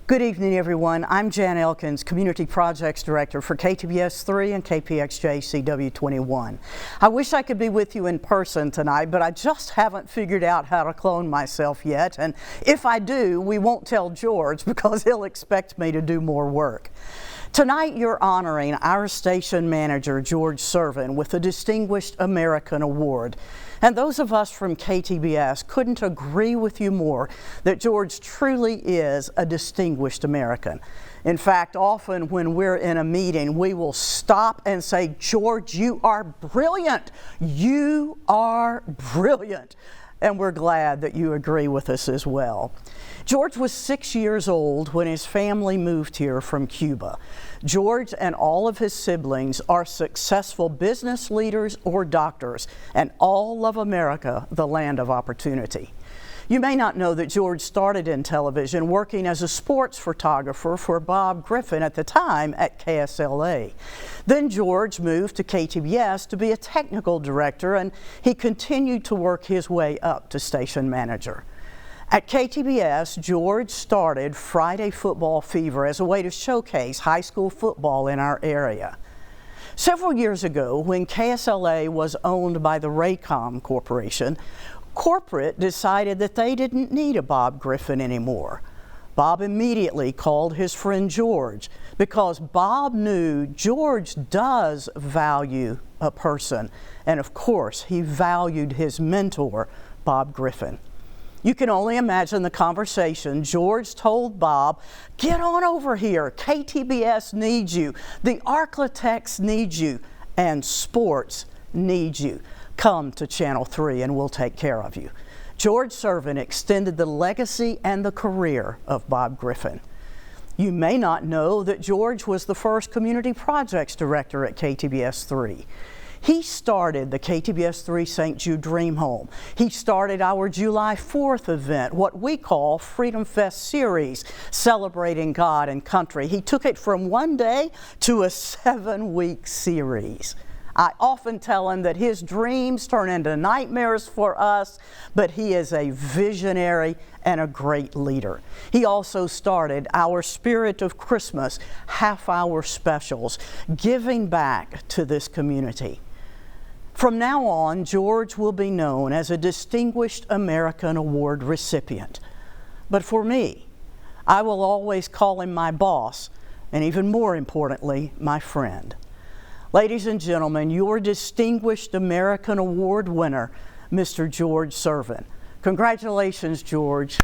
Good evening, everyone. I'm Jan Elkins, Community Projects Director for KTBS 3 and KPXJ CW21. I wish I could be with you in person tonight, but I just haven't figured out how to clone myself yet. And if I do, we won't tell George because he'll expect me to do more work. Tonight, you're honoring our station manager, George Sirven, with the Distinguished American Award. And those of us from KTBS couldn't agree with you more that George truly is a distinguished American. In fact, often when we're in a meeting, we will stop and say, "George, you are brilliant. You are brilliant." And we're glad that you agree with us as well. George was 6 years old when his family moved here from Cuba. George and all of his siblings are successful business leaders or doctors, and all love America, the land of opportunity. You may not know that George started in television working as a sports photographer for Bob Griffin at the time at KSLA. Then George moved to KTBS to be a technical director, and he continued to work his way up to station manager. At KTBS, George started Friday Football Fever as a way to showcase high school football in our area. Several years ago, when KSLA was owned by the Raycom Corporation, corporate decided that they didn't need a Bob Griffin anymore. Bob immediately called his friend George because Bob knew George does value a person, and of course he valued his mentor, Bob Griffin. You can only imagine the conversation. George told Bob, "Get on over here. KTBS needs you. The Architects need you. And sports needs you. Come to Channel 3 and we'll take care of you." George Sirven extended the legacy and the career of Bob Griffin. You may not know that George was the first Community Projects Director at KTBS 3. He started the KTBS 3 St. Jude Dream Home. He started our July 4th event, what we call Freedom Fest Series, celebrating God and country. He took it from one day to a 7-week series. I often tell him that his dreams turn into nightmares for us, but he is a visionary and a great leader. He also started our Spirit of Christmas half-hour specials, giving back to this community. From now on, George will be known as a Distinguished American Award recipient. But for me, I will always call him my boss, and even more importantly, my friend. Ladies and gentlemen, your Distinguished American Award winner, Mr. George Sirven. Congratulations, George.